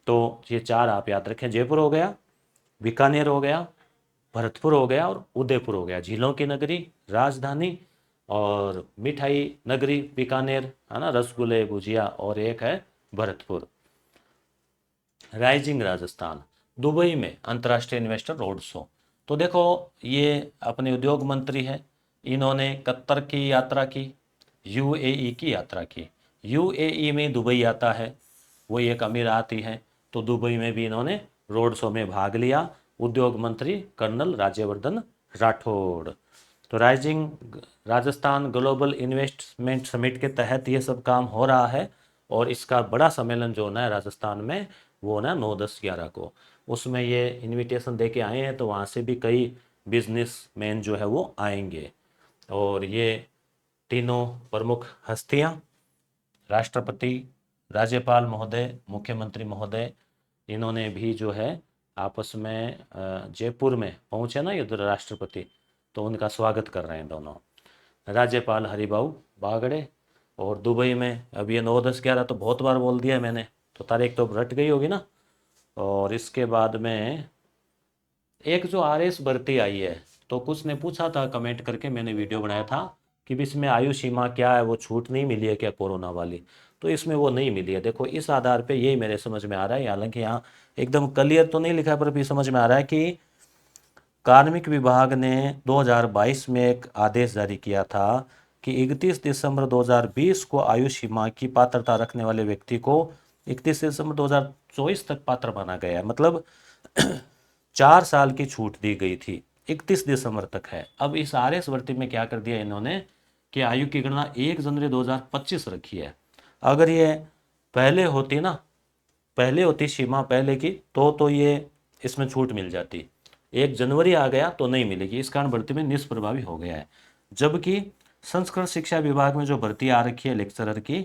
तो ये 4 आप याद रखें, जयपुर हो गया, बीकानेर हो गया, भरतपुर हो गया और उदयपुर हो गया। झीलों की नगरी, राजधानी और मिठाई नगरी बीकानेर, है ना, रसगुल्ले गुजिया, और एक है भरतपुर। राइजिंग राजस्थान, दुबई में अंतर्राष्ट्रीय इन्वेस्टर रोड शो। तो देखो ये अपने उद्योग मंत्री हैं, इन्होंने कतर की यात्रा की, यूएई की यात्रा की। यूएई में दुबई आता है, वो एक अमीरात ही है, तो दुबई में भी इन्होंने रोड शो में भाग लिया। उद्योग मंत्री कर्नल राज्यवर्धन राठौड़। तो rising Rajasthan global investment summit के तहत ये सब काम हो रहा है। और इसका बड़ा सम्मेलन जो होना है राजस्थान में, वो ना 9, 10, 11 को, उसमें ये इनविटेशन दे के आए हैं, तो वहाँ से भी कई बिजनेसमैन जो है वो आएंगे। और ये तीनों प्रमुख हस्तियाँ, राष्ट्रपति, राज्यपाल महोदय, मुख्यमंत्री महोदय, इन्होंने भी जो है आपस में जयपुर में पहुँचे ना इधर राष्ट्रपति, तो उनका स्वागत कर रहे हैं दोनों, राज्यपाल हरिभाऊ बागड़े। और दुबई में अब ये 9, 10, 11 तो बहुत बार बोल दिया है मैंने, तो तारीख तो रट गई होगी ना। और इसके बाद में एक जो आरएस भर्ती आई है, तो कुछ ने पूछा था कमेंट करके, मैंने वीडियो बनाया था कि भी इसमें आयु सीमा क्या है, वो छूट नहीं मिली है क्या कोरोना वाली? तो इसमें वो नहीं मिली है। देखो इस आधार पे यही मेरे समझ में आ रहा है, हालांकि यहाँ एकदम क्लियर तो नहीं लिखा है, पर भी समझ में आ रहा है कि कार्मिक विभाग ने 2022 में एक आदेश जारी किया था कि 31 दिसंबर 2020 को आयु सीमा की पात्रता रखने वाले व्यक्ति को 31 दिसंबर 2024 तक पात्र माना गया है। मतलब 4 साल की छूट दी गई थी, 31 दिसंबर तक है। अब इस आरएस भर्ती में क्या कर दिया इन्होंने कि आयु की गणना 1 जनवरी 2025 रखी है। अगर ये पहले होती ना, पहले होती सीमा पहले की, तो ये इसमें छूट मिल जाती। 1 जनवरी आ गया तो नहीं मिलेगी, इस कारण भर्ती में निष्प्रभावी हो गया है। जबकि संस्कृत शिक्षा विभाग में जो भर्ती आ रखी है लेक्चरर की,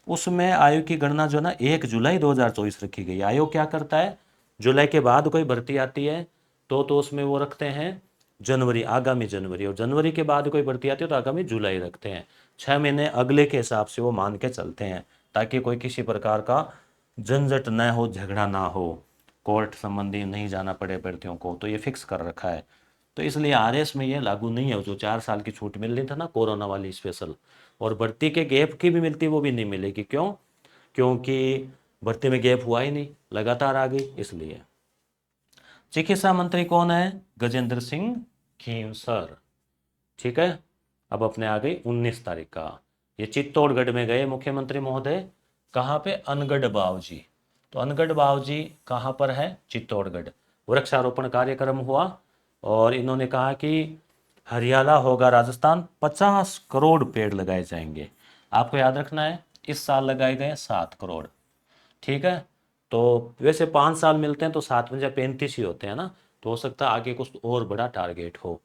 उसमें आयु की गणना जो ना 1 जुलाई 2024 रखी गई। आयोग क्या करता है, जुलाई के बाद कोई भर्ती आती है तो उसमें वो रखते हैं जनवरी, आगामी जनवरी, और जनवरी के बाद कोई भर्ती आती है तो आगामी जुलाई रखते हैं। 6 महीने अगले के हिसाब से वो मान के चलते हैं, ताकि कोई किसी प्रकार का झंझट न हो, झगड़ा ना हो, कोर्ट संबंधी नहीं जाना पड़े अभ्यर्थियों को, तो ये फिक्स कर रखा है। तो इसलिए आरएस में ये लागू नहीं है, जो 4 साल की छूट मिल रही था ना कोरोना वाली स्पेशल, और भर्ती के गैप की भी मिलती, वो भी नहीं मिलेगी। क्यों? क्योंकि भर्ती में गैप हुआ ही नहीं, लगातार आ गई इसलिए। चिकित्सा मंत्री कौन है? गजेंद्र सिंह खींवसर। ठीक है, अब अपने आ गई 19 तारीख का। ये चित्तौड़गढ़ में गए मुख्यमंत्री महोदय, कहाँ पे? अनगढ़ बावजी। तो अनगढ़ बावजी कहाँ पर है? चित्तौड़गढ़। वृक्षारोपण कार्यक्रम हुआ और इन्होंने कहा कि हरियाला होगा राजस्थान, 50 करोड़ पेड़ लगाए जाएंगे। आपको याद रखना है इस साल लगाए गए 7 करोड़, ठीक है। तो वैसे 5 साल मिलते हैं तो 7 में 35 ही होते हैं ना, तो हो सकता है आगे कुछ और बड़ा टारगेट हो।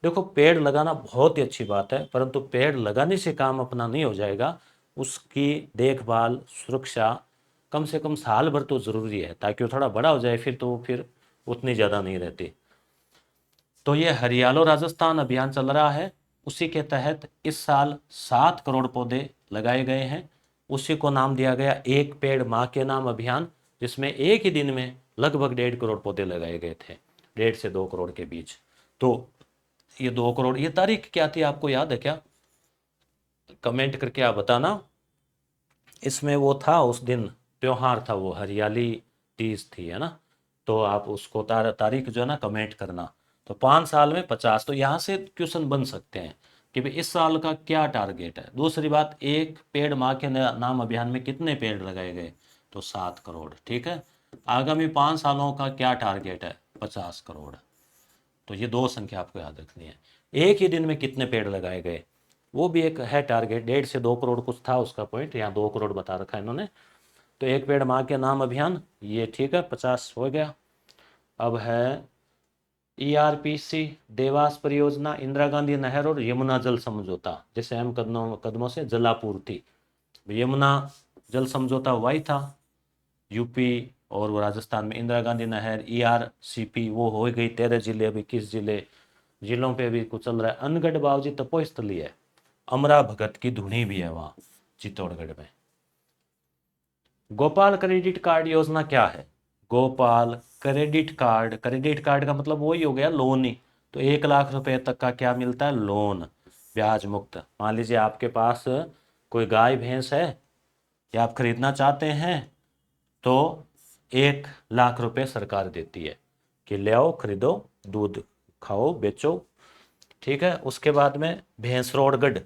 देखो पेड़ लगाना बहुत ही अच्छी बात है, परंतु पेड़ लगाने से काम अपना नहीं हो जाएगा, उसकी देखभाल सुरक्षा कम से कम साल भर तो ज़रूरी है, ताकि वो थोड़ा बड़ा हो जाए, फिर उतनी ज़्यादा नहीं रहती। तो ये हरियालो राजस्थान अभियान चल रहा है, उसी के तहत इस साल 7 करोड़ पौधे लगाए गए हैं। उसी को नाम दिया गया एक पेड़ माँ के नाम अभियान, जिसमें एक ही दिन में लगभग 1.5 करोड़ पौधे लगाए गए थे, 1.5 से 2 करोड़ के बीच। तो ये 2 करोड़, ये तारीख क्या थी आपको याद है क्या? कमेंट करके आप बताना। इसमें वो था, उस दिन त्योहार था, वो हरियाली तीज थी, है ना। तो आप उसको तारीख जो है ना कमेंट करना। तो 5 साल में 50, तो यहाँ से क्वेश्चन बन सकते हैं कि भाई इस साल का क्या टारगेट है। दूसरी बात, एक पेड़ माँ के नाम अभियान में कितने पेड़ लगाए गए, तो 7 करोड़। ठीक है, आगामी 5 सालों का क्या टारगेट है, 50 करोड़। तो ये दो संख्या आपको याद रखनी है। एक ही दिन में कितने पेड़ लगाए गए, वो भी एक है टारगेट, 1.5 से 2 करोड़ कुछ था उसका पॉइंट, यहाँ 2 करोड़ बता रखा है इन्होंने। तो एक पेड़ माँ के नाम अभियान, ये ठीक है, 50 हो गया। अब है ERPC, देवास परियोजना, इंदिरा गांधी नहर और यमुना जल समझौता, जैसे अहम कदमों से जलापूर्ति। यमुना जल समझौता वही था यूपी और वो राजस्थान में, इंदिरा गांधी नहर ERCP वो हो गई 13 जिले, अभी 21 जिलों पे भी कुछ चल रहा है। अनगढ़ बावजी तपोस्थली है, अमरा भगत की धुनी भी है वहाँ चित्तौड़गढ़ में। गोपाल क्रेडिट कार्ड योजना क्या है, गोपाल क्रेडिट कार्ड का मतलब वही हो गया लोन ही। तो 1 लाख रुपए तक का क्या मिलता है, लोन, ब्याज मुक्त। मान लीजिए आपके पास कोई गाय भैंस है या आप खरीदना चाहते हैं, तो 1 लाख रुपए सरकार देती है कि ले आओ, खरीदो, दूध खाओ, बेचो। ठीक है, उसके बाद में भैंसरोडगढ़,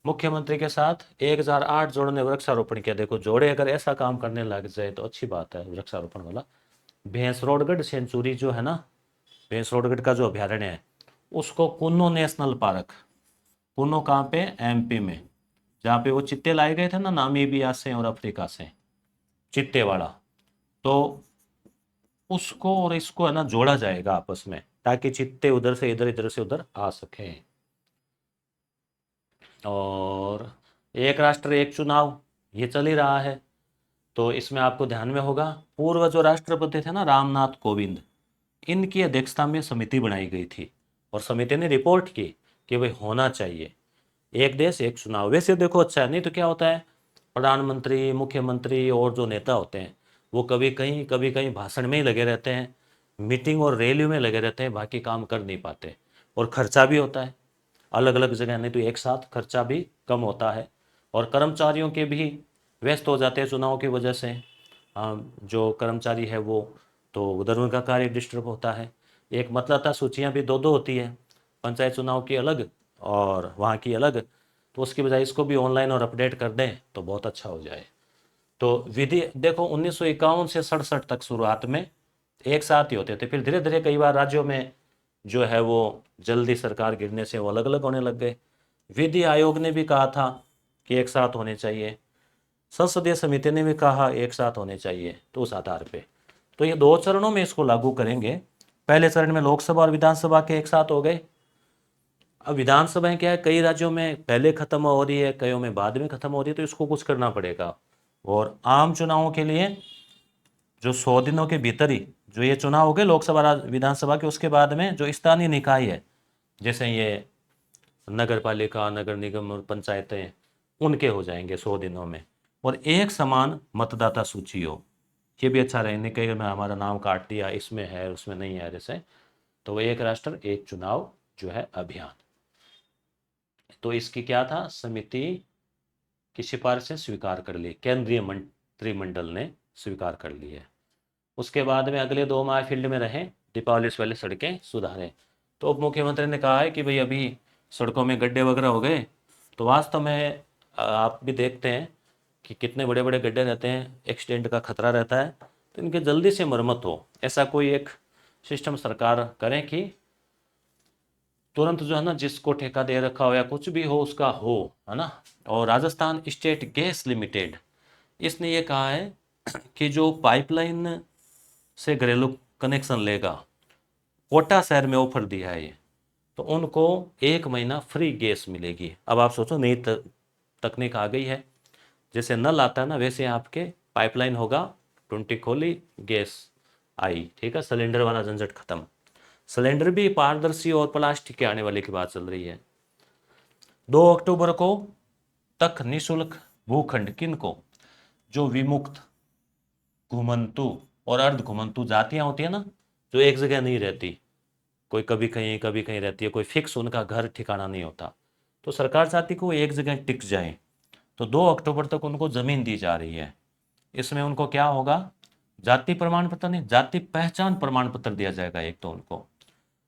मुख्यमंत्री के साथ 1008 जोड़ों ने वृक्षारोपण किया। देखो जोड़े अगर ऐसा काम करने लग जाए तो अच्छी बात है वृक्षारोपण वाला। भैंसरोडगढ़ सेंचुरी जो है ना, भैंसरोडगढ़ का जो अभ्यारण्य है, उसको कुन्नो नेशनल पार्क, कुन्नो कहाँ पे, MP में, जहाँ पे वो चित्ते लाए गए थे ना नामीबिया से और अफ्रीका से, चित्ते वाला। तो उसको और इसको है ना जोड़ा जाएगा आपस में, ताकि चित्ते उधर से इधर, इधर से उधर आ सकें। और एक राष्ट्र एक चुनाव, ये चल ही रहा है। तो इसमें आपको ध्यान में होगा, पूर्व जो राष्ट्रपति थे ना रामनाथ कोविंद, इनकी अध्यक्षता में समिति बनाई गई थी और समिति ने रिपोर्ट की कि भाई होना चाहिए एक देश एक चुनाव। वैसे देखो अच्छा है, नहीं तो क्या होता है, प्रधानमंत्री, मुख्यमंत्री और जो नेता होते हैं वो कभी कहीं भाषण में ही लगे रहते हैं, मीटिंग और रैली में लगे रहते हैं, बाकी काम कर नहीं पाते। और खर्चा भी होता है अलग अलग जगह, नहीं तो एक साथ खर्चा भी कम होता है। और कर्मचारियों के भी व्यस्त हो जाते हैं चुनाव की वजह से। जो कर्मचारी है वो, तो उधर उनका कार्य डिस्टर्ब होता है। एक मतदाता सूचियाँ भी दो होती है, पंचायत चुनाव की अलग और वहाँ की अलग। तो उसकी बजाय इसको भी ऑनलाइन और अपडेट कर दें तो बहुत अच्छा हो जाए। तो विधि देखो 1951 से 67 तक शुरुआत में एक साथ ही होते थे, फिर धीरे धीरे कई बार राज्यों में जो है वो जल्दी सरकार गिरने से वो अलग अलग होने लग गए। विधि आयोग ने भी कहा था कि एक साथ होने चाहिए, संसदीय समिति ने भी कहा एक साथ होने चाहिए, तो उस आधार पे तो ये 2 चरणों में इसको लागू करेंगे। पहले चरण में लोकसभा और विधानसभा के एक साथ हो गए। अब विधानसभाएं क्या है, कई राज्यों में पहले खत्म हो रही है, कईयों में बाद में खत्म हो रही है, तो इसको कुछ करना पड़ेगा। और आम चुनावों के लिए जो 100 दिनों के भीतर ही जो ये चुनाव हो गए लोकसभा विधानसभा के, उसके बाद में जो स्थानीय निकाय है, जैसे ये नगर पालिका, नगर निगम और पंचायतें, उनके हो जाएंगे 100 दिनों में। और एक समान मतदाता सूची हो, ये भी अच्छा रहे, नहीं कहीं मैं हमारा नाम काट दिया, इसमें है उसमें नहीं है जैसे। तो वो एक राष्ट्र एक चुनाव जो है अभियान, तो इसकी क्या था, समिति की सिफारिशें स्वीकार कर ली, केंद्रीय मंत्रिमंडल ने स्वीकार कर ली है। उसके बाद में अगले 2 माह फील्ड में रहें, दीपावली से पहले सड़कें सुधारें। तो उप मुख्यमंत्री ने कहा है कि भाई अभी सड़कों में गड्ढे वगैरह हो गए, तो वास्तव में आप भी देखते हैं कि कितने बड़े बड़े गड्ढे रहते हैं, एक्सीडेंट का खतरा रहता है। तो इनके जल्दी से मरम्मत हो, ऐसा कोई एक सिस्टम सरकार करें कि तुरंत जो है ना, जिसको ठेका दे रखा हो या कुछ भी हो उसका हो, है ना। और राजस्थान स्टेट गैस लिमिटेड, इसने ये कहा है कि जो पाइपलाइन से घरेलू कनेक्शन लेगा, कोटा शहर में ऑफर दिया है ये, तो उनको 1 महीना फ्री गैस मिलेगी। अब आप सोचो नई तकनीक आ गई है, जैसे नल आता है ना वैसे आपके पाइपलाइन होगा, टुंटी खोली गैस आई, ठीक है, सिलेंडर वाला झंझट खत्म। सिलेंडर भी पारदर्शी और प्लास्टिक के आने वाले की बात चल रही है। 2 अक्टूबर को तक निशुल्क भूखंड किनको, जो विमुक्त, घुमंतु और अर्ध घुमंतु जातियां होती है ना, जो एक जगह नहीं रहती, कोई कभी कहीं रहती है, कोई फिक्स उनका घर ठिकाना नहीं होता, तो सरकार चाहती कि वो एक जगह टिक जाए। तो 2 अक्टूबर तक उनको ज़मीन दी जा रही है। इसमें उनको क्या होगा, जाति प्रमाण पत्र नहीं, जाति पहचान प्रमाण पत्र दिया जाएगा एक तो उनको,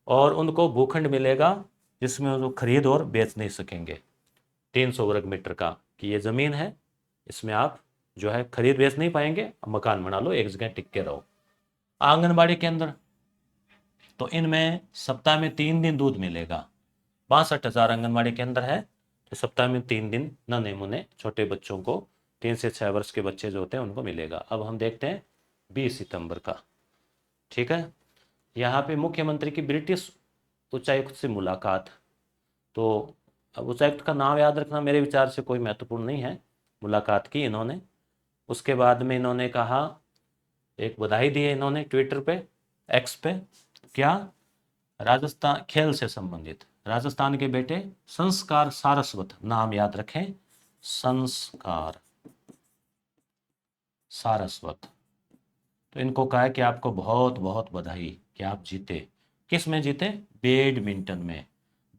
और उनको भूखंड मिलेगा जिसमें वो खरीद और बेच नहीं सकेंगे 300 वर्ग मीटर का, कि ये ज़मीन है, इसमें आप जो है खरीद बेच नहीं पाएंगे, मकान बना लो, एक जगह टिक के रहो। आंगनबाड़ी केंद्र, तो इनमें सप्ताह में 3 दिन दूध मिलेगा। 62,000 आंगनबाड़ी केंद्र है, तो सप्ताह में 3 दिन नन्हे मुन्ने छोटे बच्चों को, 3 से 6 वर्ष के बच्चे जो होते हैं उनको मिलेगा। अब हम देखते हैं 20 सितंबर का, ठीक है। यहाँ पे मुख्यमंत्री की ब्रिटिश उच्चायुक्त से मुलाकात, तो अब उच्चायुक्त का नाम याद रखना मेरे विचार से कोई महत्वपूर्ण नहीं है, मुलाकात की इन्होंने। उसके बाद में इन्होंने कहा, एक बधाई दी है इन्होंने ट्विटर पे, एक्स पे, क्या, राजस्थान खेल से संबंधित, राजस्थान के बेटे संस्कार सारस्वत, नाम याद रखें, संस्कार सारस्वत, तो इनको कहा है कि आपको बहुत बहुत बधाई कि आप जीते। किस में जीते? बैडमिंटन में,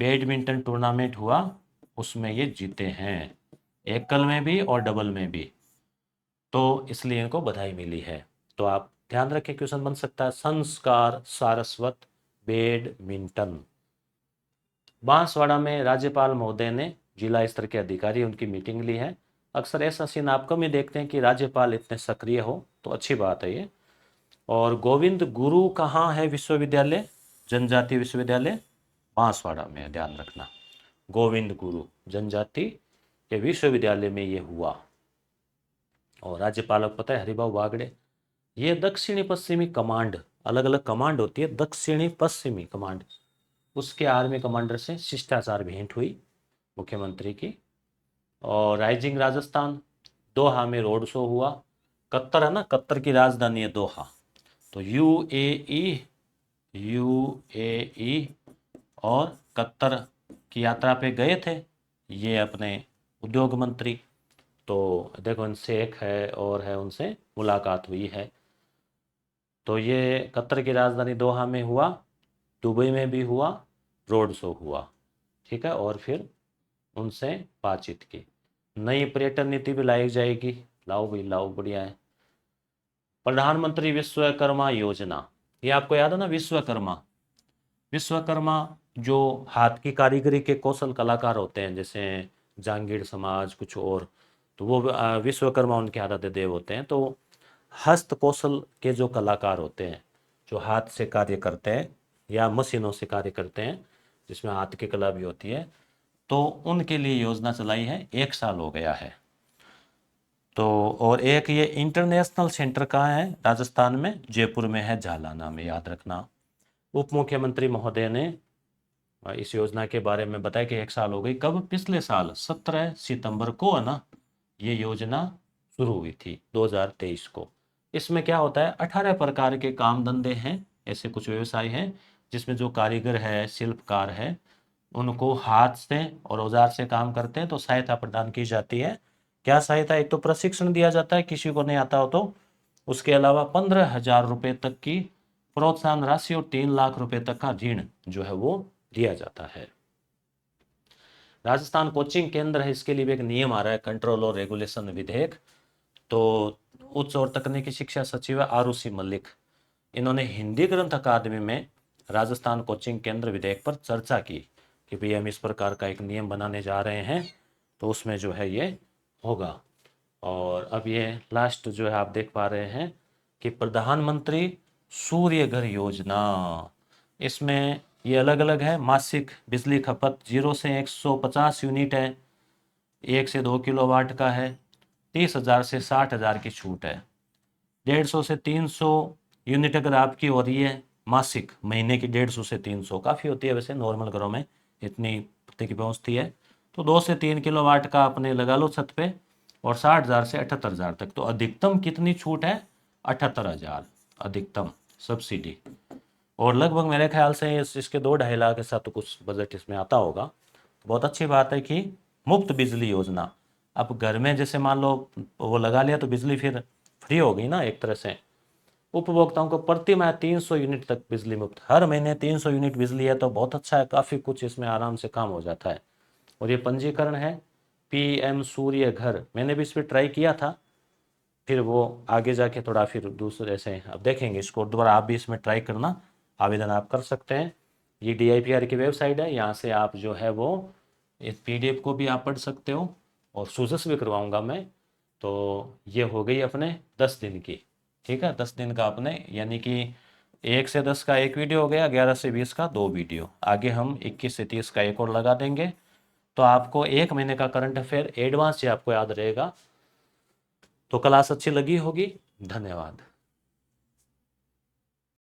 बैडमिंटन टूर्नामेंट हुआ उसमें ये जीते हैं, एकल में भी और डबल में भी, तो इसलिए इनको बधाई मिली है। तो आप ध्यान रखें, क्वेश्चन बन सकता है संस्कार सारस्वत बैडमिंटन। बांसवाड़ा में राज्यपाल महोदय ने जिला स्तर के अधिकारी उनकी मीटिंग ली है। अक्सर ऐसा सीन आप कम ही देखते हैं कि राज्यपाल इतने सक्रिय हो, तो अच्छी बात है ये। और गोविंद गुरु कहाँ है विश्वविद्यालय, जनजाति विश्वविद्यालय बांसवाड़ा में है, ध्यान रखना। गोविंद गुरु जनजाति के विश्वविद्यालय में ये हुआ। और राज्यपाल को पता है हरिभाऊ बागड़े, ये दक्षिणी पश्चिमी कमांड, अलग अलग कमांड होती है, दक्षिणी पश्चिमी कमांड, उसके आर्मी कमांडर से शिष्टाचार भेंट हुई मुख्यमंत्री की। और राइजिंग राजस्थान, दोहा में रोड शो हुआ। कतर है ना, कतर की राजधानी है दोहा, तो यूएई और कतर की यात्रा पे गए थे ये अपने उद्योग मंत्री, तो देखो इनसे एक है और है, उनसे मुलाकात हुई है। तो ये कतर की राजधानी दोहा में हुआ, दुबई में भी हुआ, रोड शो हुआ, ठीक है। और फिर उनसे बातचीत की। नई पर्यटन नीति भी लाई जाएगी, लाओ भाई लाओ, बढ़िया है। प्रधानमंत्री विश्वकर्मा योजना, ये आपको याद है ना, विश्वकर्मा, विश्वकर्मा जो हाथ की कारीगरी के कौशल कलाकार होते हैं, जैसे जांगीर समाज कुछ और, तो वो विश्वकर्मा उनके आराध्य देव होते हैं। तो हस्त कौशल के जो कलाकार होते हैं, जो हाथ से कार्य करते हैं या मशीनों से कार्य करते हैं, जिसमें हाथ की कला भी होती है, तो उनके लिए योजना चलाई है, 1 साल हो गया है। तो और एक ये इंटरनेशनल सेंटर कहाँ है राजस्थान में, जयपुर में है, झालाना में, याद रखना। उप मुख्यमंत्री महोदय ने इस योजना के बारे में बताया कि 1 साल हो गई, कब, पिछले साल 17 सितंबर को है ना ये योजना शुरू हुई थी 2023 को। इसमें क्या होता है, 18 प्रकार के काम धंधे हैं, ऐसे कुछ व्यवसाय हैं जिसमें जो कारीगर है, शिल्पकार है, उनको हाथ से और औजार से काम करते हैं तो सहायता प्रदान की जाती है। क्या सहायता, एक तो प्रशिक्षण दिया जाता है किसी को नहीं आता हो तो, उसके अलावा 15,000 रुपये तक की प्रोत्साहन राशि और 3 लाख रुपए तक का ऋण जो है वो दिया जाता है। राजस्थान कोचिंग केंद्र है, इसके लिए भी एक नियम आ रहा है, कंट्रोल और रेगुलेशन विधेयक। तो उच्च और तकनीकी शिक्षा सचिव आरुषि मलिक, इन्होंने हिंदी ग्रंथ अकादमी में राजस्थान कोचिंग केंद्र विधेयक पर चर्चा की कि भाई हम इस प्रकार का एक नियम बनाने जा रहे हैं, तो उसमें जो है ये होगा। और अब ये लास्ट जो है आप देख पा रहे हैं कि प्रधानमंत्री सूर्य घर योजना, इसमें ये अलग अलग है। मासिक बिजली खपत 0 से 150 यूनिट है, 1 से 2 किलोवाट का है, 30,000 से 60,000 की छूट है। 150 से 300 यूनिट अगर आपकी हो रही है मासिक, महीने की 150 से 300 काफ़ी होती है वैसे, नॉर्मल घरों में इतनी की पहुँचती है, तो 2 से 3 किलोवाट का अपने लगा लो छत पे, और 60,000 से 78,000 तक। तो अधिकतम कितनी छूट है, 78,000 अधिकतम सब्सिडी। और लगभग मेरे ख्याल से इसके 2-2.5 लाख ऐसा तो कुछ बजट इसमें आता होगा। बहुत अच्छी बात है कि मुफ्त बिजली योजना, अब घर में जैसे मान लो वो लगा लिया तो बिजली फिर फ्री हो गई ना एक तरह से। उपभोक्ताओं को प्रति माह 300 यूनिट तक बिजली मुफ्त, हर महीने 300 यूनिट बिजली है तो बहुत अच्छा है, काफ़ी कुछ इसमें आराम से काम हो जाता है। और ये पंजीकरण है पीएम सूर्य घर, मैंने भी इस पर ट्राई किया था, फिर वो आगे जाके थोड़ा फिर दूसरे से अब देखेंगे स्कोर दोबारा। आप भी इसमें ट्राई करना, आवेदन आप कर सकते हैं। ये DIPR की वेबसाइट है, यहाँ से आप जो है वो इस PDF को भी आप पढ़ सकते हो और सूजस भी करवाऊंगा मैं। तो ये हो गई अपने 10 दिन की, ठीक है। 10 दिन का अपने यानी कि 1 से 10 का एक वीडियो हो गया, 11 से 20 का 2 वीडियो, आगे हम 21 से 30 का एक और लगा देंगे। तो आपको 1 महीने का करंट अफेयर एडवांस से आपको याद रहेगा। तो क्लास अच्छी लगी होगी। धन्यवाद।